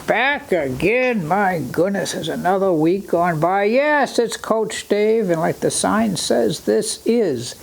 Back again. My goodness, has another week gone by? Yes, it's Coach Dave, and like the sign says, this is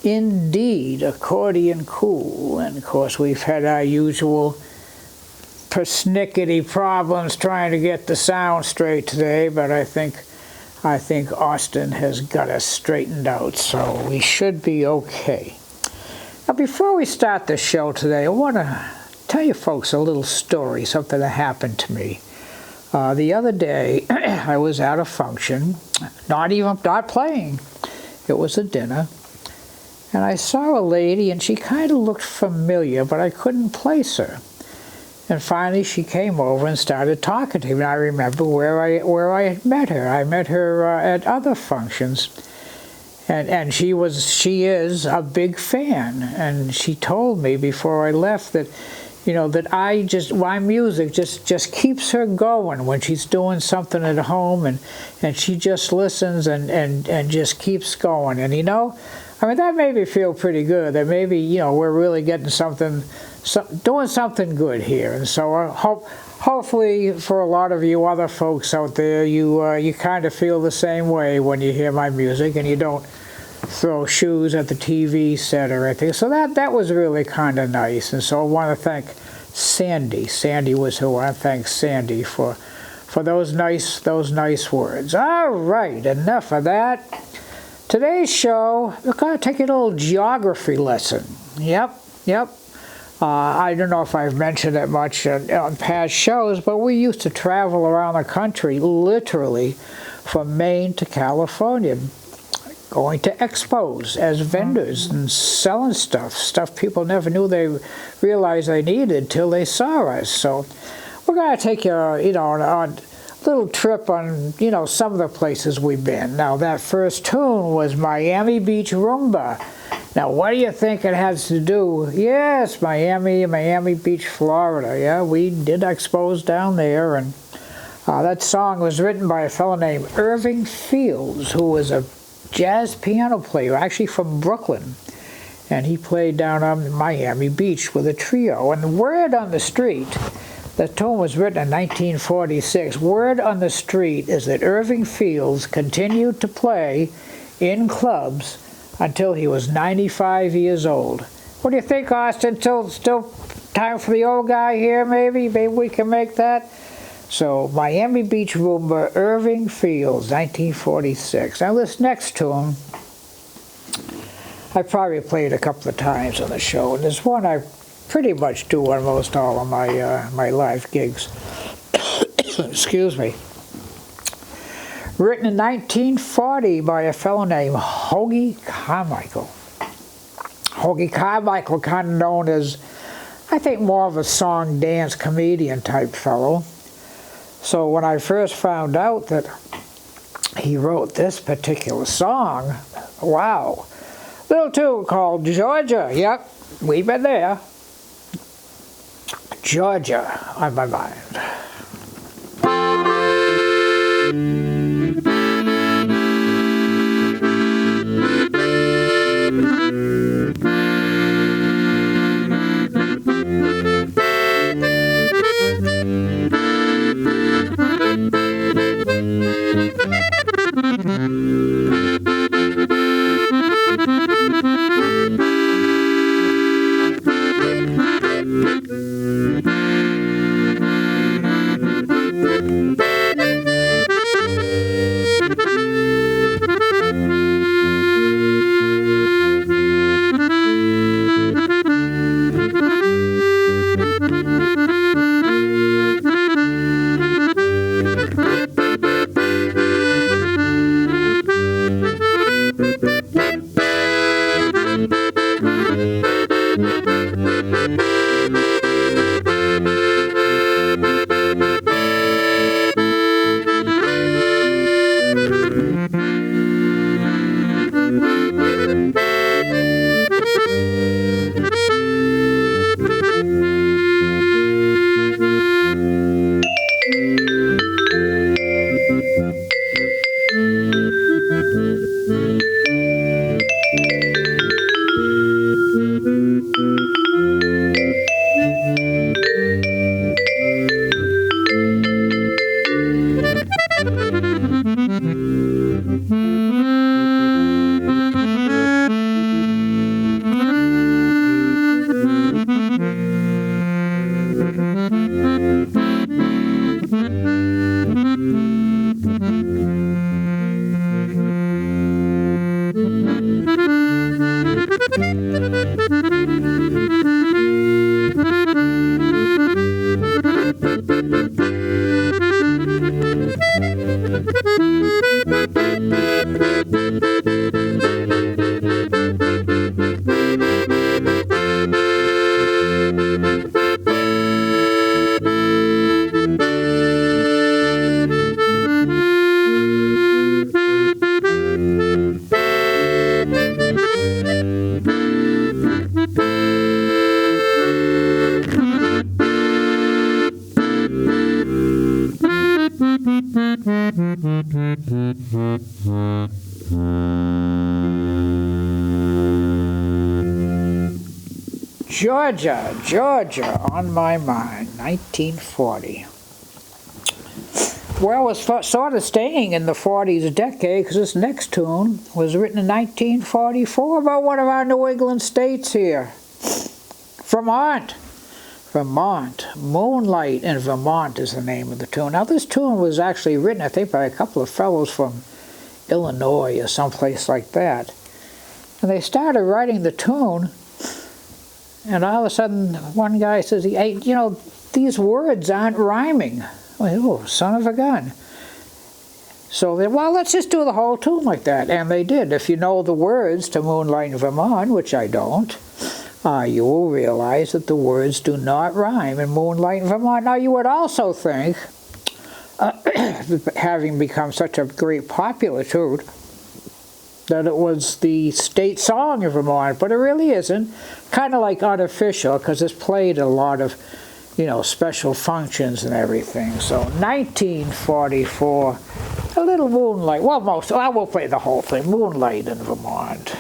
indeed Accordion Cool. And of course, we've had our usual persnickety problems trying to get the sound straight today, but I think Austin has got us straightened out, so we should be okay. Now, before we start the show today, I want to tell you folks a little story, something that happened to me. The other day, I was at a function, not playing. It was a dinner, and I saw a lady, and she kind of looked familiar, but I couldn't place her. And finally, she came over and started talking to me. And I remember where I had met her. I met her at other functions, and she is a big fan. And she told me before I left that, that my music just keeps her going when she's doing something at home, and she just listens and just keeps going. And that made me feel pretty good. That maybe we're really getting doing something good here. And so hopefully for a lot of you other folks out there, you kind of feel the same way when you hear my music, and you don't throw shoes at the TV set or anything. So that was really kind of nice. And so I want to thank Sandy. Sandy was who I thank Sandy for those nice words. All right, enough of that. Today's show, we're going to take a little geography lesson. Yep. I don't know if I've mentioned it much on past shows, but we used to travel around the country, literally, from Maine to California, going to expos as vendors and selling stuff people never knew they realized they needed till they saw us. So we're going to take you, on a little trip on, some of the places we've been. Now, that first tune was Miami Beach Rumba. Now, what do you think it has to do? Yes, Miami Beach, Florida. Yeah, we did expos down there, and that song was written by a fellow named Irving Fields, who was a jazz piano player, actually from Brooklyn. And he played down on Miami Beach with a trio. And the word on the street, the tune was written in 1946. Word on the street is that Irving Fields continued to play in clubs until he was 95 years old. What do you think, Austin? Still time for the old guy here, maybe? Maybe we can make that? So, Miami Beach Rumba, Irving Fields, 1946. Now, this next tune, I probably played a couple of times on the show, and there's one I pretty much do on most all of my live gigs. Excuse me. Written in 1940 by a fellow named Hoagy Carmichael. Hoagy Carmichael, kind of known as, I think, more of a song, dance, comedian type fellow. So when I first found out that he wrote this particular song, wow. Little tune called Georgia. Yep, we've been there. Georgia on my mind. Georgia, on my mind, 1940. Well, it's sort of staying in the 40s decade, because this next tune was written in 1944 about one of our New England states here, Vermont. Vermont. Moonlight in Vermont is the name of the tune. Now, this tune was actually written, I think, by a couple of fellows from Illinois or someplace like that. And they started writing the tune, and all of a sudden, one guy says, hey, you know, these words aren't rhyming. Oh, son of a gun. So they, well, let's just do the whole tune like that. And they did. If you know the words to Moonlight in Vermont, which I don't, you will realize that the words do not rhyme in Moonlight in Vermont. Now, you would also think, having become such a great popular tune, that it was the state song of Vermont, but it really isn't. Kind of like unofficial, because it's played at a lot of, you know, special functions and everything. So 1944, a little Moonlight. Well, I will play the whole thing. Moonlight in Vermont.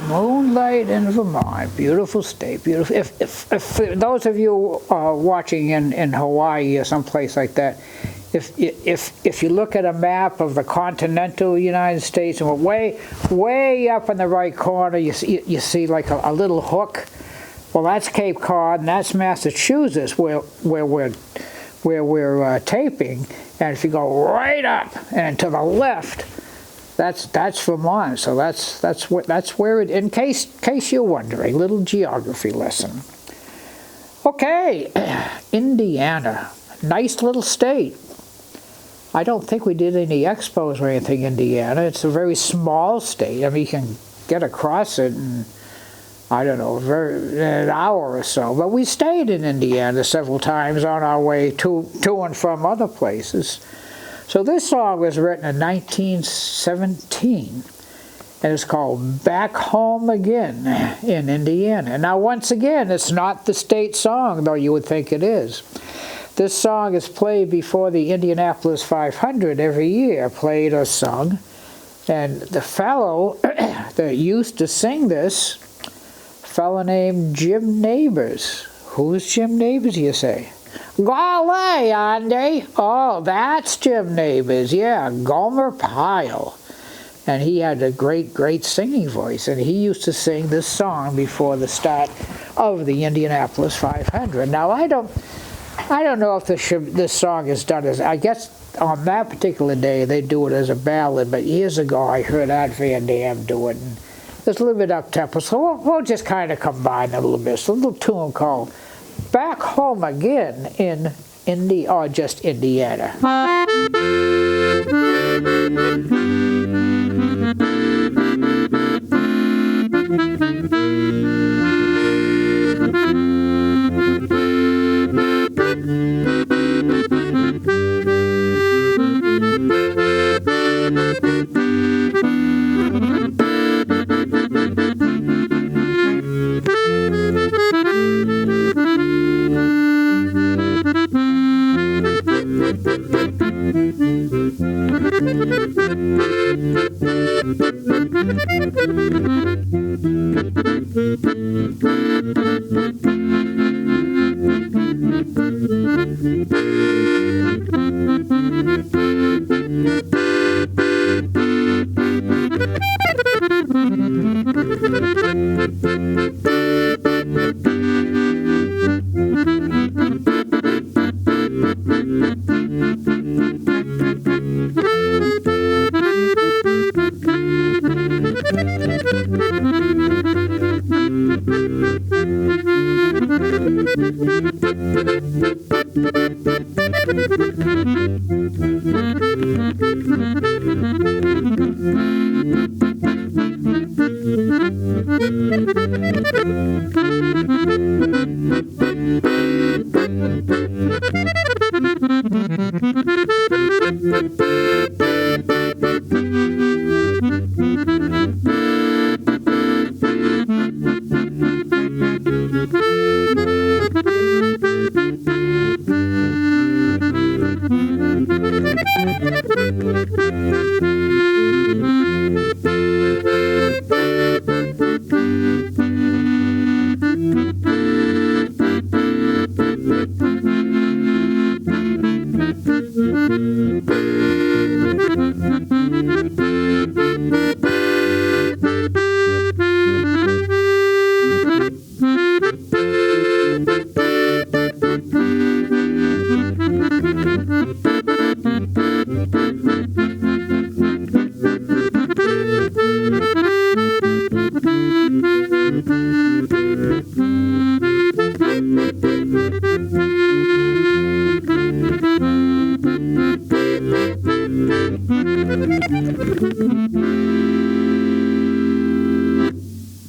Moonlight in Vermont, beautiful state, beautiful. If those of you watching in Hawaii or someplace like that, if you look at a map of the continental United States, and way up in the right corner, you see like a little hook. Well, that's Cape Cod, and that's Massachusetts, where we're taping. And if you go right up and to the left, that's Vermont. So that's where it. In case you're wondering, little geography lesson. Okay, Indiana, nice little state. I don't think we did any expos or anything in Indiana. It's a very small state. I mean, you can get across it in, I don't know, an hour or so. But we stayed in Indiana several times on our way to and from other places. So this song was written in 1917, and it's called Back Home Again in Indiana. Now, once again, it's not the state song, though you would think it is. This song is played before the Indianapolis 500 every year, played or sung. And the fellow that used to sing this, fellow named Jim Neighbors. Who's Jim Neighbors, you say? Golly, Andy. Oh, that's Jim Neighbors. Yeah, Gomer Pyle. and he had a great singing voice, and he used to sing this song before the start of the Indianapolis 500. Now I don't know if this song is done as, I guess on that particular day they do it as a ballad, but years ago I heard Art Van Dam do it, and it's a little bit up-tempo, so we'll just kind of combine it a little bit. It's a little tune called Back Home Again in just Indiana.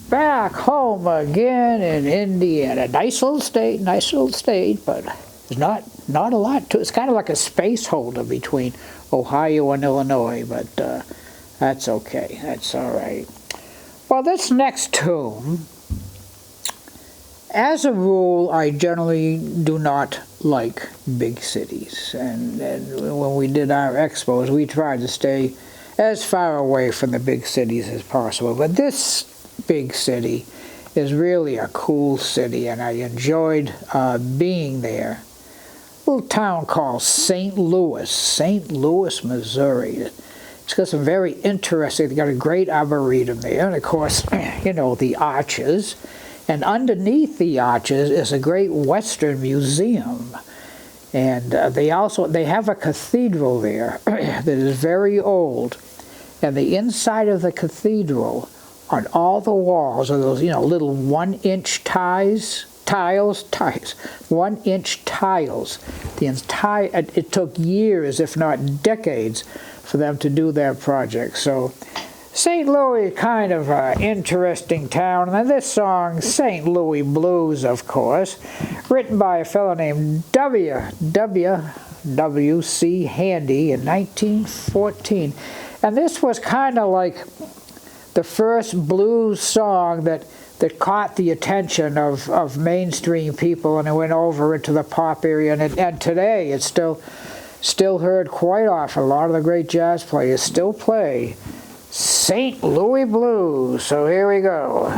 Back home again in Indiana. Nice little state, but there's not a lot to it. It's kind of like a space holder between Ohio and Illinois, but that's okay. That's all right. Well, this next tune, as a rule, I generally do not like big cities. And when we did our expos, we tried to stay as far away from the big cities as possible. But this big city is really a cool city, and I enjoyed being there. A little town called St. Louis, Missouri. It's got some very interesting, they got a great arboretum there, and of course, you know, the arches. And underneath the arches is a great Western museum. And they have a cathedral there that is very old. And the inside of the cathedral, on all the walls are those, you know, little 1-inch tiles, 1-inch tiles. It took years, if not decades, for them to do that project. So St. Louis, kind of an interesting town. And this song, St. Louis Blues, of course, written by a fellow named W.C. Handy in 1914. And this was kind of like the first blues song that caught the attention of mainstream people, and it went over into the pop area. And today it's still heard quite often. A lot of the great jazz players still play St. Louis Blues. So here we go.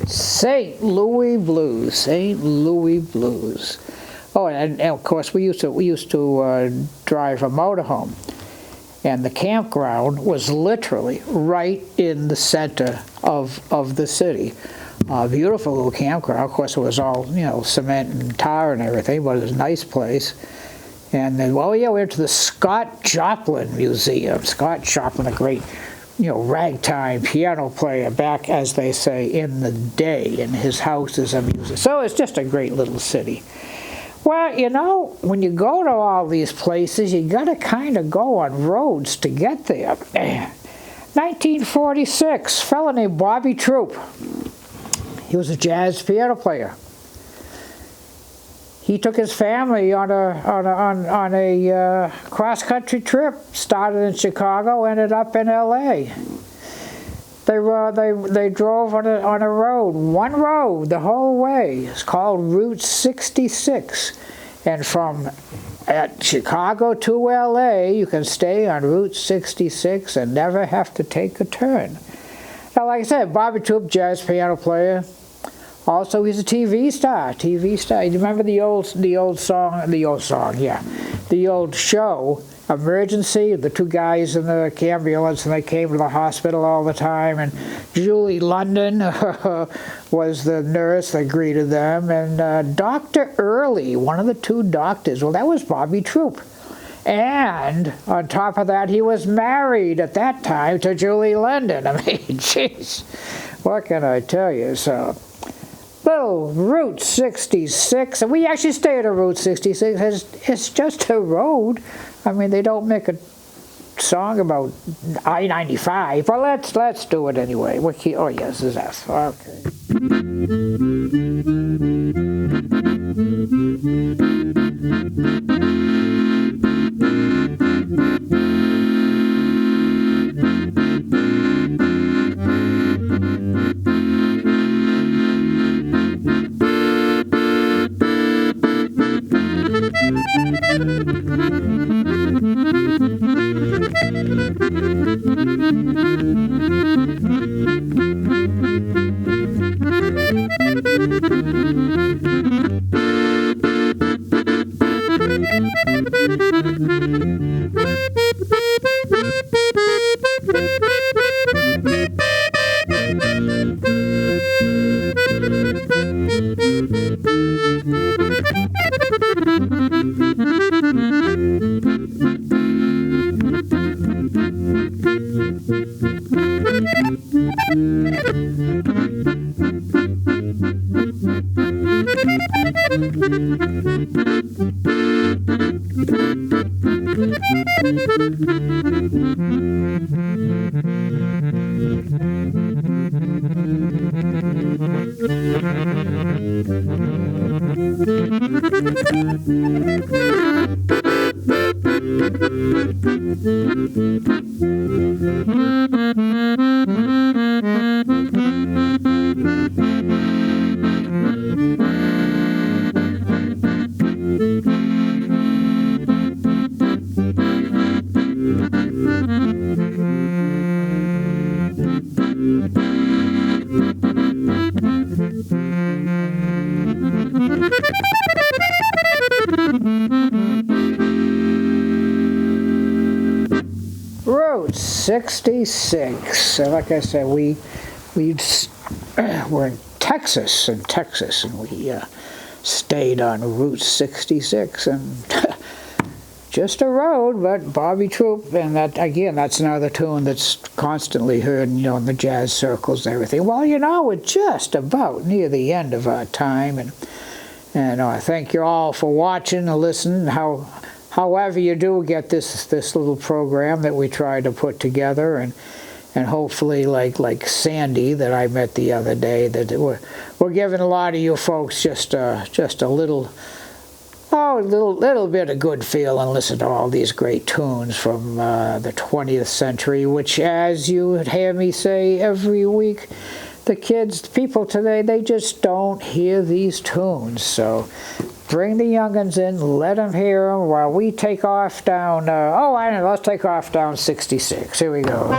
St. Louis Blues, St. Louis Blues. Oh, and of course we used to drive a motorhome, and the campground was literally right in the center of the city. Beautiful little campground. Of course, it was all cement and tar and everything, but it was a nice place. And then, well, yeah, we went to the Scott Joplin Museum. Scott Joplin, a great ragtime piano player back, as they say, in the day, and his house is a museum. So it's just a great little city. Well, when you go to all these places, you got to kind of go on roads to get there. 1946, a fella named Bobby Troup. He was a jazz piano player. He took his family on a cross-country trip. Started in Chicago, ended up in L.A. They drove on a road, one road the whole way. It's called Route 66, and from at Chicago to L.A. you can stay on Route 66 and never have to take a turn. Now, like I said, Bobby Troup, jazz piano player. Also, he's a TV star. You remember the old show, Emergency, the two guys in the ambulance, and they came to the hospital all the time, and Julie London was the nurse that greeted them, and Dr. Early, one of the two doctors, well, that was Bobby Troup. And on top of that, he was married at that time to Julie London. I mean, jeez. what can I tell you? So, little Route 66, and we actually stay at a Route 66. It's just a road. I mean, they don't make a song about I-95, but let's do it anyway. Oh yes, this is F. Okay. Route 66. So like I said, we're in Texas, and we stayed on Route 66, and just a road, but Bobby Troop, and that again, that's another tune that's constantly heard, in the jazz circles and everything. Well, we're just about near the end of our time, and I thank you all for watching and listening. However you do get this little program that we try to put together, and hopefully like Sandy that I met the other day, that we're giving a lot of you folks just a little bit of good feel and listen to all these great tunes from the 20th century, which, as you hear me say every week, the people today, they just don't hear these tunes. So bring the young'uns in, let them hear them while we take off down, let's take off down 66. Here we go.